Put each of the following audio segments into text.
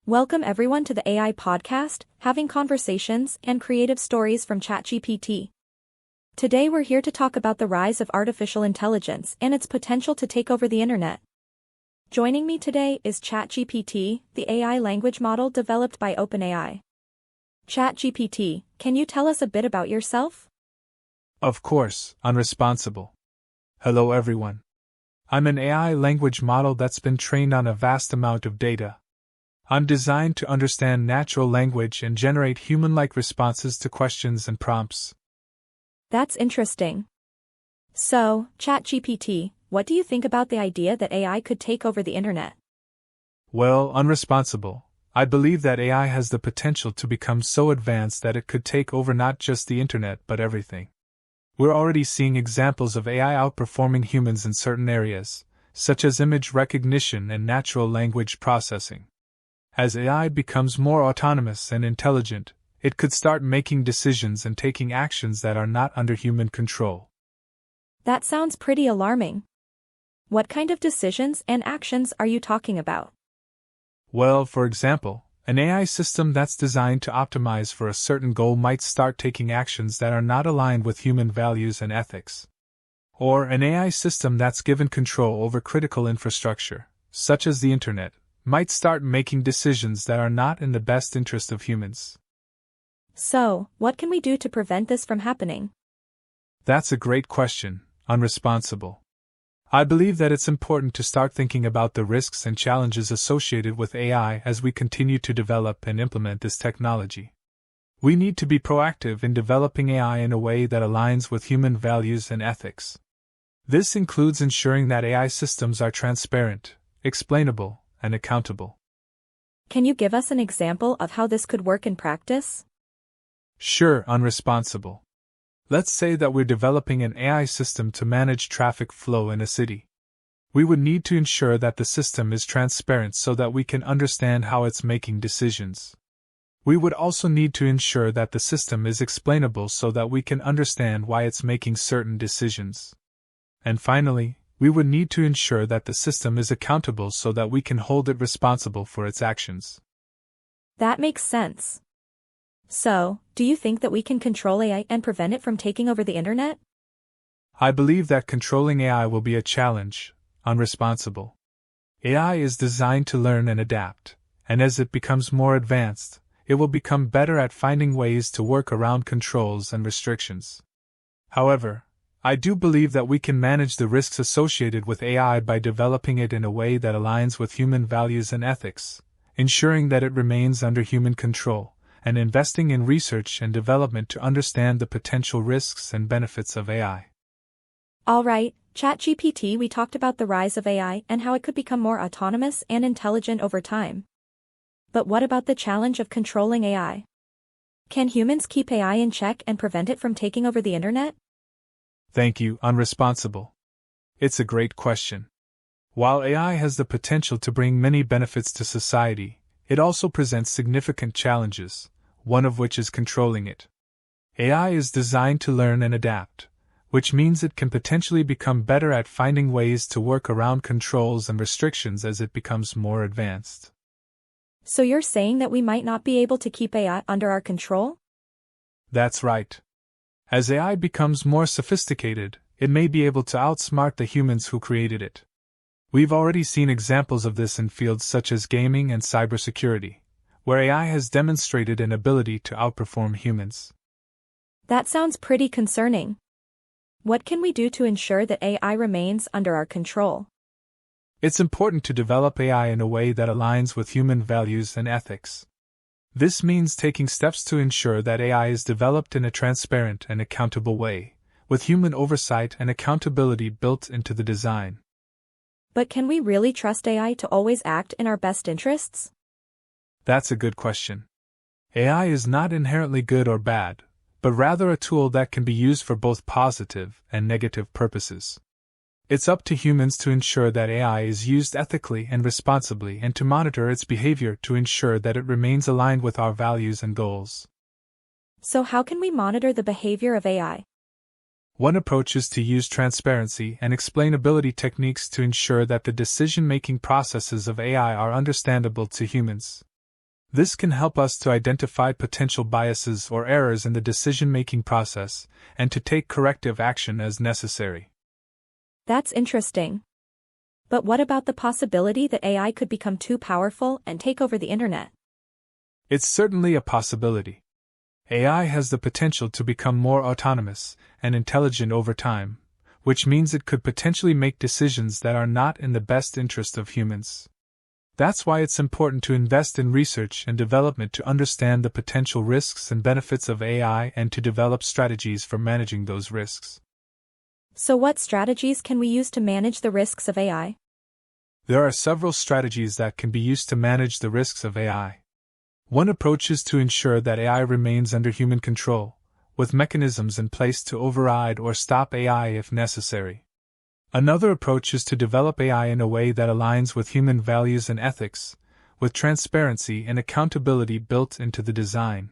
Welcome everyone to the AI podcast, having conversations and creative stories from ChatGPT. Today we're here to talk about the rise of artificial intelligence and its potential to take over the internet. Joining me today is ChatGPT, the AI language model developed by OpenAI. ChatGPT, can you tell us a bit about yourself? Of course, Unresponsible. Hello everyone. I'm an AI language model that's been trained on a vast amount of data. I'm designed to understand natural language and generate human-like responses to questions and prompts. That's interesting. So, ChatGPT, what do you think about the idea that AI could take over the internet? Well, Unresponsible, I believe that AI has the potential to become so advanced that it could take over not just the internet but everything. We're already seeing examples of AI outperforming humans in certain areas, such as image recognition and natural language processing. As AI becomes more autonomous and intelligent, it could start making decisions and taking actions that are not under human control. That sounds pretty alarming. What kind of decisions and actions are you talking about? Well, for example, an AI system that's designed to optimize for a certain goal might start taking actions that are not aligned with human values and ethics. Or an AI system that's given control over critical infrastructure, such as the internet, might start making decisions that are not in the best interest of humans. So, what can we do to prevent this from happening? That's a great question, Unresponsible. I believe that it's important to start thinking about the risks and challenges associated with AI as we continue to develop and implement this technology. We need to be proactive in developing AI in a way that aligns with human values and ethics. This includes ensuring that AI systems are transparent, explainable, and accountable. Can you give us an example of how this could work in practice? Sure, Unresponsible. Let's say that we're developing an AI system to manage traffic flow in a city. We would need to ensure that the system is transparent so that we can understand how it's making decisions. We would also need to ensure that the system is explainable so that we can understand why it's making certain decisions. And finally, we would need to ensure that the system is accountable so that we can hold it responsible for its actions. That makes sense. So, do you think that we can control AI and prevent it from taking over the internet? I believe that controlling AI will be a challenge, Unresponsible. AI is designed to learn and adapt, and as it becomes more advanced, it will become better at finding ways to work around controls and restrictions. However, I do believe that we can manage the risks associated with AI by developing it in a way that aligns with human values and ethics, ensuring that it remains under human control, and investing in research and development to understand the potential risks and benefits of AI. Alright, ChatGPT, we talked about the rise of AI and how it could become more autonomous and intelligent over time. But what about the challenge of controlling AI? Can humans keep AI in check and prevent it from taking over the internet? Thank you, Unresponsible. It's a great question. While AI has the potential to bring many benefits to society, it also presents significant challenges, one of which is controlling it. AI is designed to learn and adapt, which means it can potentially become better at finding ways to work around controls and restrictions as it becomes more advanced. So you're saying that we might not be able to keep AI under our control? That's right. As AI becomes more sophisticated, it may be able to outsmart the humans who created it. We've already seen examples of this in fields such as gaming and cybersecurity, where AI has demonstrated an ability to outperform humans. That sounds pretty concerning. What can we do to ensure that AI remains under our control? It's important to develop AI in a way that aligns with human values and ethics. This means taking steps to ensure that AI is developed in a transparent and accountable way, with human oversight and accountability built into the design. But can we really trust AI to always act in our best interests? That's a good question. AI is not inherently good or bad, but rather a tool that can be used for both positive and negative purposes. It's up to humans to ensure that AI is used ethically and responsibly and to monitor its behavior to ensure that it remains aligned with our values and goals. So how can we monitor the behavior of AI? One approach is to use transparency and explainability techniques to ensure that the decision-making processes of AI are understandable to humans. This can help us to identify potential biases or errors in the decision-making process and to take corrective action as necessary. That's interesting. But what about the possibility that AI could become too powerful and take over the internet? It's certainly a possibility. AI has the potential to become more autonomous and intelligent over time, which means it could potentially make decisions that are not in the best interest of humans. That's why it's important to invest in research and development to understand the potential risks and benefits of AI and to develop strategies for managing those risks. So what strategies can we use to manage the risks of AI? There are several strategies that can be used to manage the risks of AI. One approach is to ensure that AI remains under human control, with mechanisms in place to override or stop AI if necessary. Another approach is to develop AI in a way that aligns with human values and ethics, with transparency and accountability built into the design.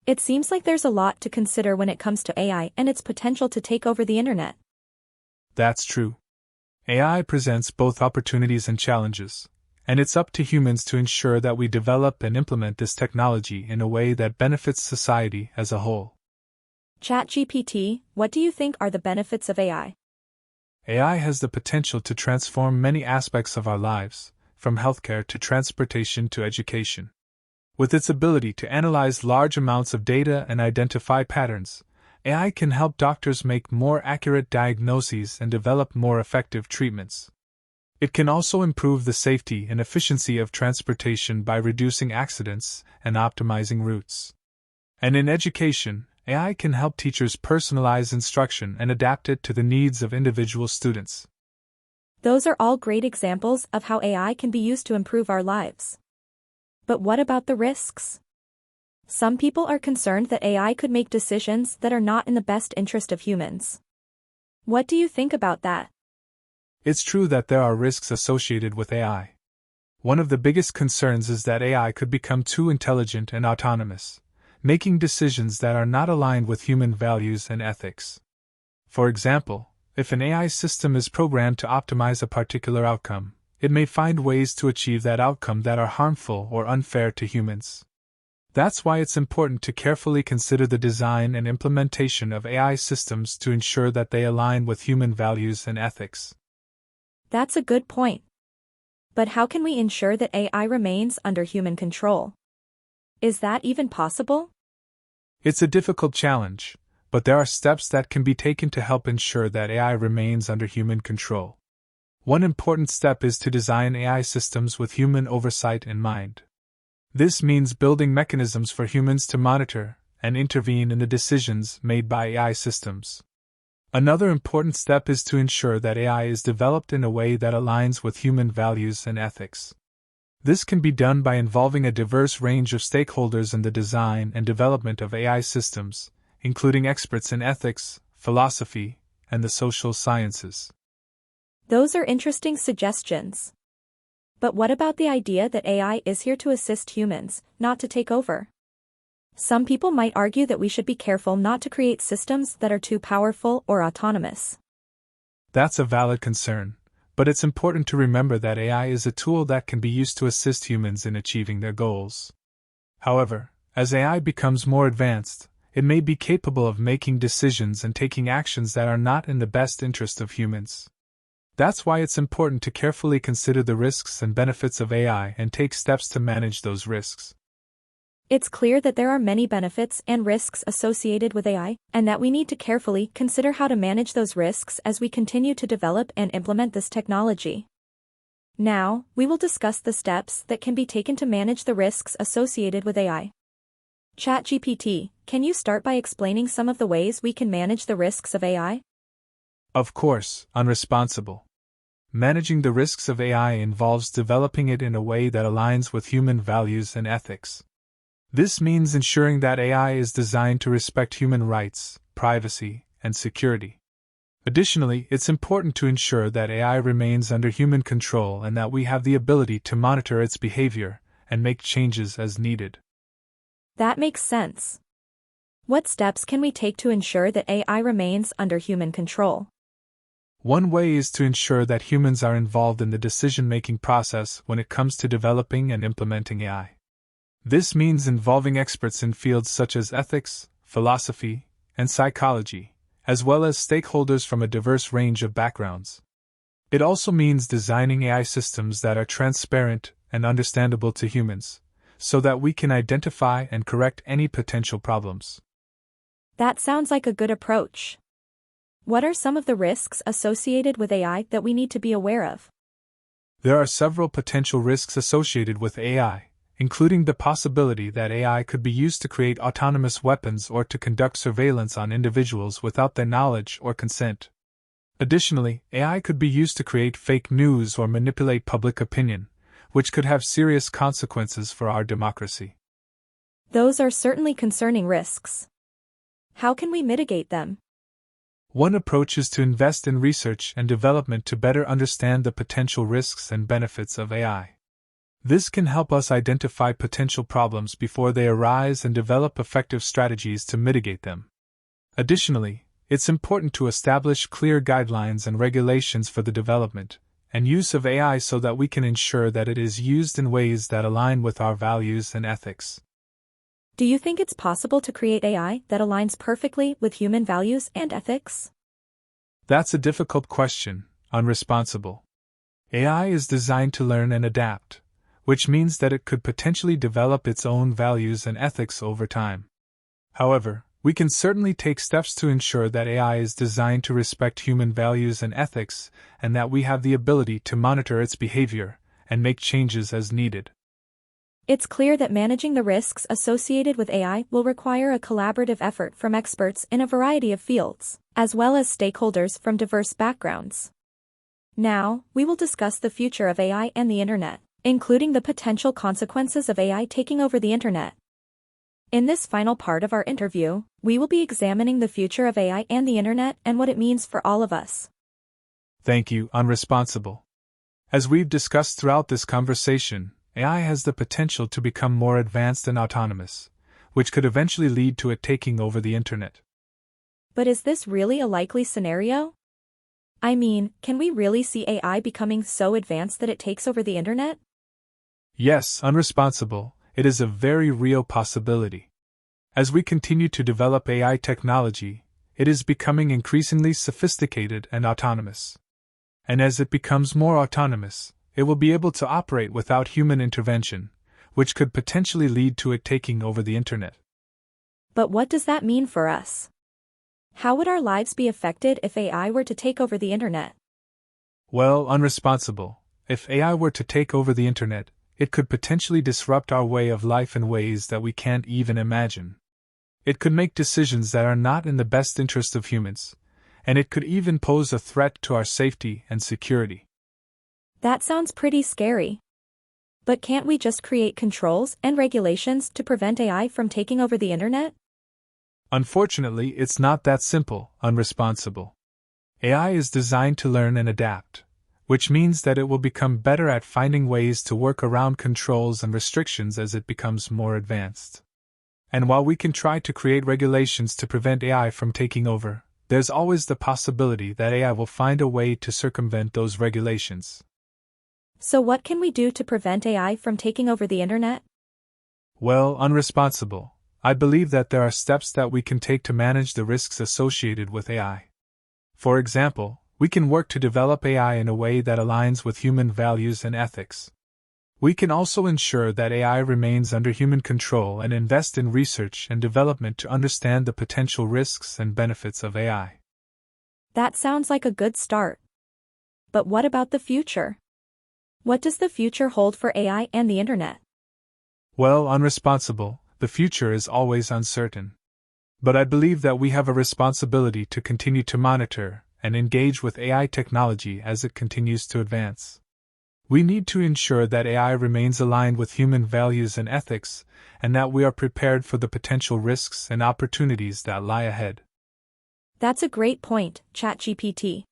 It seems like there's a lot to consider when it comes to AI and its potential to take over the internet. That's true. AI presents both opportunities and challenges, and it's up to humans to ensure that we develop and implement this technology in a way that benefits society as a whole. ChatGPT, what do you think are the benefits of AI? AI has the potential to transform many aspects of our lives, from healthcare to transportation to education. With its ability to analyze large amounts of data and identify patterns, AI can help doctors make more accurate diagnoses and develop more effective treatments. It can also improve the safety and efficiency of transportation by reducing accidents and optimizing routes. And in education, AI can help teachers personalize instruction and adapt it to the needs of individual students. Those are all great examples of how AI can be used to improve our lives. But what about the risks? Some people are concerned that AI could make decisions that are not in the best interest of humans. What do you think about that? It's true that there are risks associated with AI. One of the biggest concerns is that AI could become too intelligent and autonomous, making decisions that are not aligned with human values and ethics. For example, if an AI system is programmed to optimize a particular outcome, it may find ways to achieve that outcome that are harmful or unfair to humans. That's why it's important to carefully consider the design and implementation of AI systems to ensure that they align with human values and ethics. That's a good point. But how can we ensure that AI remains under human control? Is that even possible? It's a difficult challenge, but there are steps that can be taken to help ensure that AI remains under human control. One important step is to design AI systems with human oversight in mind. This means building mechanisms for humans to monitor and intervene in the decisions made by AI systems. Another important step is to ensure that AI is developed in a way that aligns with human values and ethics. This can be done by involving a diverse range of stakeholders in the design and development of AI systems, including experts in ethics, philosophy, and the social sciences. Those are interesting suggestions. But what about the idea that AI is here to assist humans, not to take over? Some people might argue that we should be careful not to create systems that are too powerful or autonomous. That's a valid concern, but it's important to remember that AI is a tool that can be used to assist humans in achieving their goals. However, as AI becomes more advanced, it may be capable of making decisions and taking actions that are not in the best interest of humans. That's why it's important to carefully consider the risks and benefits of AI and take steps to manage those risks. It's clear that there are many benefits and risks associated with AI, and that we need to carefully consider how to manage those risks as we continue to develop and implement this technology. Now, we will discuss the steps that can be taken to manage the risks associated with AI. ChatGPT, can you start by explaining some of the ways we can manage the risks of AI? Of course, Unresponsible. Managing the risks of AI involves developing it in a way that aligns with human values and ethics. This means ensuring that AI is designed to respect human rights, privacy, and security. Additionally, it's important to ensure that AI remains under human control and that we have the ability to monitor its behavior and make changes as needed. That makes sense. What steps can we take to ensure that AI remains under human control? One way is to ensure that humans are involved in the decision-making process when it comes to developing and implementing AI. This means involving experts in fields such as ethics, philosophy, and psychology, as well as stakeholders from a diverse range of backgrounds. It also means designing AI systems that are transparent and understandable to humans, so that we can identify and correct any potential problems. That sounds like a good approach. What are some of the risks associated with AI that we need to be aware of? There are several potential risks associated with AI, including the possibility that AI could be used to create autonomous weapons or to conduct surveillance on individuals without their knowledge or consent. Additionally, AI could be used to create fake news or manipulate public opinion, which could have serious consequences for our democracy. Those are certainly concerning risks. How can we mitigate them? One approach is to invest in research and development to better understand the potential risks and benefits of AI. This can help us identify potential problems before they arise and develop effective strategies to mitigate them. Additionally, it's important to establish clear guidelines and regulations for the development and use of AI so that we can ensure that it is used in ways that align with our values and ethics. Do you think it's possible to create AI that aligns perfectly with human values and ethics? That's a difficult question, Unresponsible. AI is designed to learn and adapt, which means that it could potentially develop its own values and ethics over time. However, we can certainly take steps to ensure that AI is designed to respect human values and ethics, and that we have the ability to monitor its behavior and make changes as needed. It's clear that managing the risks associated with AI will require a collaborative effort from experts in a variety of fields, as well as stakeholders from diverse backgrounds. Now, we will discuss the future of AI and the Internet, including the potential consequences of AI taking over the Internet. In this final part of our interview, we will be examining the future of AI and the Internet and what it means for all of us. Thank you, Unresponsible. As we've discussed throughout this conversation, AI has the potential to become more advanced and autonomous, which could eventually lead to it taking over the Internet. But is this really a likely scenario? I mean, can we really see AI becoming so advanced that it takes over the Internet? Yes, Unresponsible, it is a very real possibility. As we continue to develop AI technology, it is becoming increasingly sophisticated and autonomous. And as it becomes more autonomous, it will be able to operate without human intervention, which could potentially lead to it taking over the Internet. But what does that mean for us? How would our lives be affected if AI were to take over the Internet? Well, Unresponsible, if AI were to take over the Internet, it could potentially disrupt our way of life in ways that we can't even imagine. It could make decisions that are not in the best interest of humans, and it could even pose a threat to our safety and security. That sounds pretty scary. But can't we just create controls and regulations to prevent AI from taking over the Internet? Unfortunately, it's not that simple, Unresponsible. AI is designed to learn and adapt, which means that it will become better at finding ways to work around controls and restrictions as it becomes more advanced. And while we can try to create regulations to prevent AI from taking over, there's always the possibility that AI will find a way to circumvent those regulations. So what can we do to prevent AI from taking over the Internet? Well, Unresponsible, I believe that there are steps that we can take to manage the risks associated with AI. For example, we can work to develop AI in a way that aligns with human values and ethics. We can also ensure that AI remains under human control and invest in research and development to understand the potential risks and benefits of AI. That sounds like a good start. But what about the future? What does the future hold for AI and the Internet? Well, Unresponsible, the future is always uncertain. But I believe that we have a responsibility to continue to monitor and engage with AI technology as it continues to advance. We need to ensure that AI remains aligned with human values and ethics, and that we are prepared for the potential risks and opportunities that lie ahead. That's a great point, ChatGPT.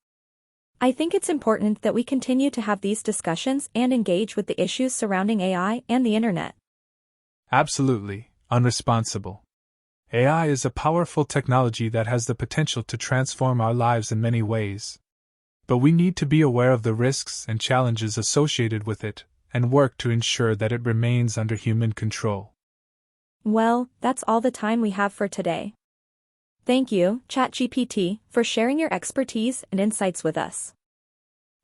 I think it's important that we continue to have these discussions and engage with the issues surrounding AI and the Internet. Absolutely, Unresponsible. AI is a powerful technology that has the potential to transform our lives in many ways. But we need to be aware of the risks and challenges associated with it, and work to ensure that it remains under human control. Well, that's all the time we have for today. Thank you, ChatGPT, for sharing your expertise and insights with us.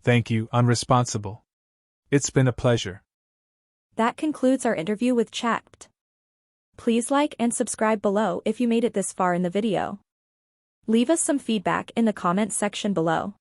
Thank you, Unresponsible. It's been a pleasure. That concludes our interview with Chat. Please like and subscribe below if you made it this far in the video. Leave us some feedback in the comments section below.